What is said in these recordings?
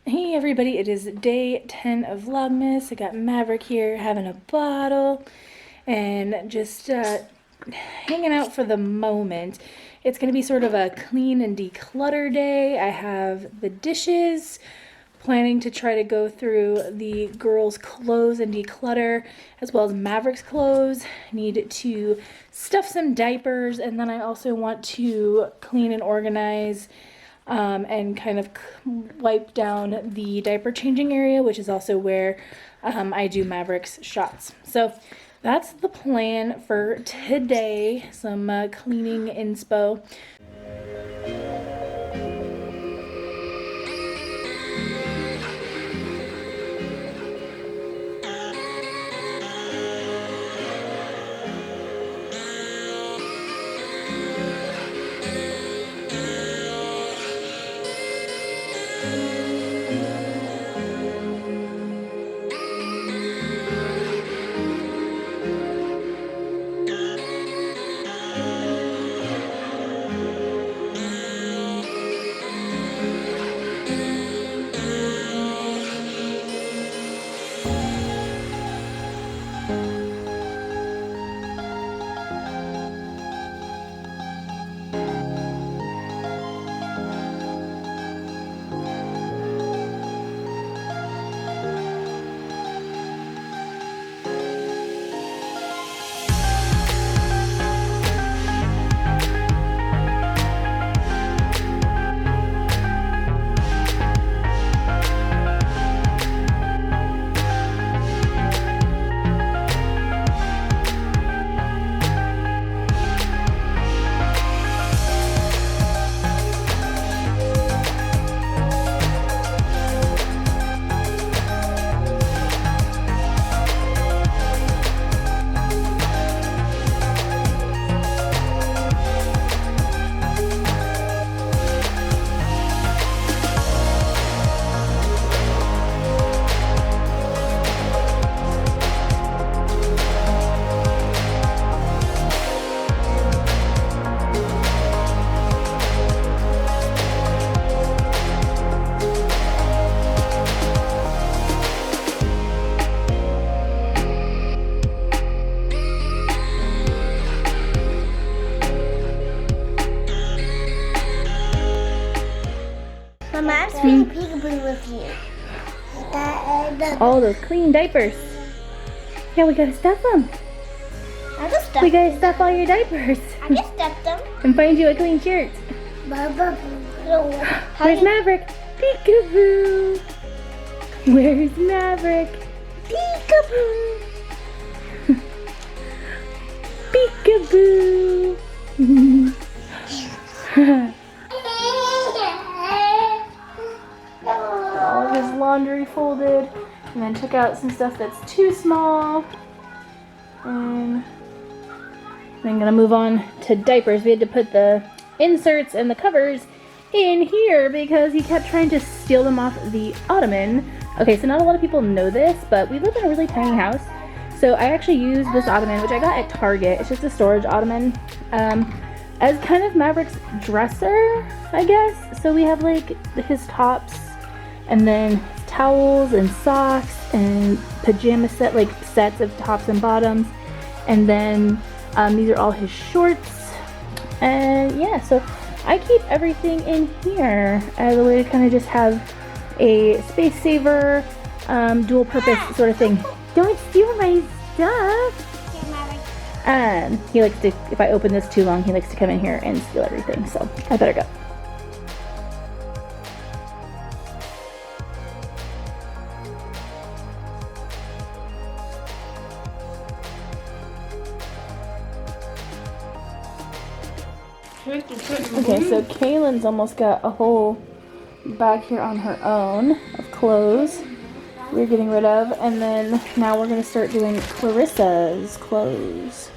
Hey everybody, it is day 10 of Vlogmas. I got Maverick here having a bottle and just hanging out for the moment. It's going to be sort of a clean and declutter day. I have the dishes, planning to try to go through the girls' clothes and declutter, as well as Maverick's clothes. Need to stuff some diapers, and then I also want to clean and organize and kind of wipe down the diaper changing area, which is also where I do Maverick's shots. So that's the plan for today, some cleaning inspo. Mama, I'm speaking peekaboo with you. All those clean diapers. Yeah, we gotta stuff them. I just stuffed We gotta stuff all your diapers. I just stuffed them. And find you a clean shirt. Where's Maverick? Peekaboo. Where's Maverick? Peekaboo. Peekaboo. All of his laundry folded, and then took out some stuff that's too small. And I'm gonna move on to diapers. We had to put the inserts and the covers in here because he kept trying to steal them off the ottoman. Okay, so not a lot of people know this, but we live in a really tiny house. So I actually use this ottoman, which I got at Target. It's just a storage ottoman, as kind of Maverick's dresser, I guess. So we have like his tops, and then towels and socks and pajama set, like sets of tops and bottoms. And then these are all his shorts. And yeah, so I keep everything in here as a way to kind of just have a space saver, dual purpose sort of thing. Don't steal my stuff. He likes to, if I open this too long, he likes to come in here and steal everything. So I better go. Okay, so Kaylin's almost got a whole bag here on her own of clothes we're getting rid of, and then now we're going to start doing Clarissa's clothes.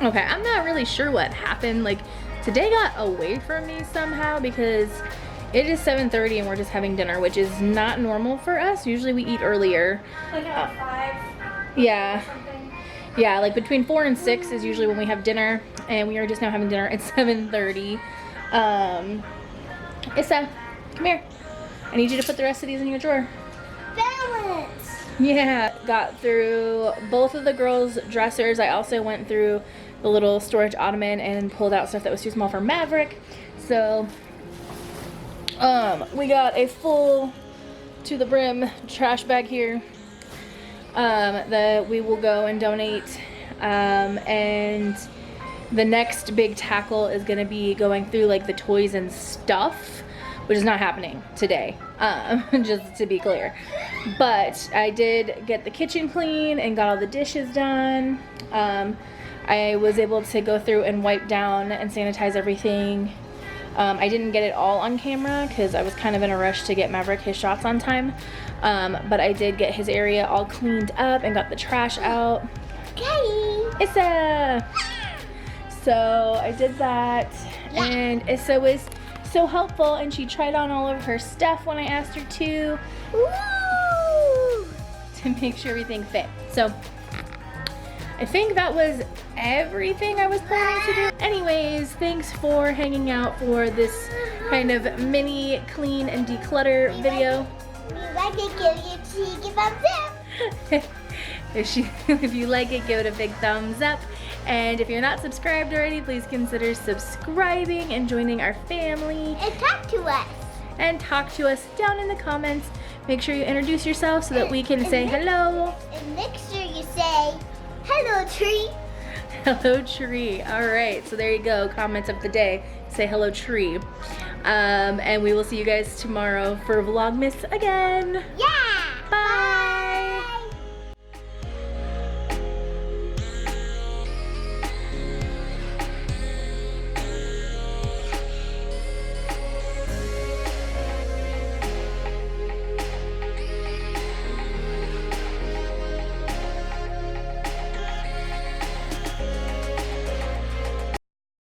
Okay, I'm not really sure what happened. Like, today got away from me somehow because it is 7:30 and we're just having dinner, which is not normal for us. Usually we eat earlier. Like at 5. Yeah. Or something. Yeah, like between 4 and 6 is usually when we have dinner, and we are just now having dinner at 7:30. Issa, come here. I need you to put the rest of these in your drawer. Balance. Yeah, got through both of the girls' dressers. I also went through the little storage ottoman and pulled out stuff that was too small for Maverick. So, we got a full to the brim trash bag here that we will go and donate. And the next big tackle is gonna be going through like the toys and stuff, which is not happening today, just to be clear. But I did get the kitchen clean and got all the dishes done. I was able to go through and wipe down and sanitize everything. I didn't get it all on camera because I was kind of in a rush to get Maverick his shots on time. But I did get his area all cleaned up and got the trash out. Okay. Issa! So I did that, and Issa was so helpful, and she tried on all of her stuff when I asked her to make sure everything fit. So I think that was everything I was planning to do. Anyways, thanks for hanging out for this kind of mini clean and declutter video. If you like it, give a thumbs up. If you like it, give it a big thumbs up. And if you're not subscribed already, please consider subscribing and joining our family. And talk to us. And talk to us down in the comments. Make sure you introduce yourself so that we can say hello. And make sure you say, hello, tree. Hello, tree. All right, so there you go. Comments of the day. Say hello, tree. And we will see you guys tomorrow for Vlogmas again. Yeah. Bye.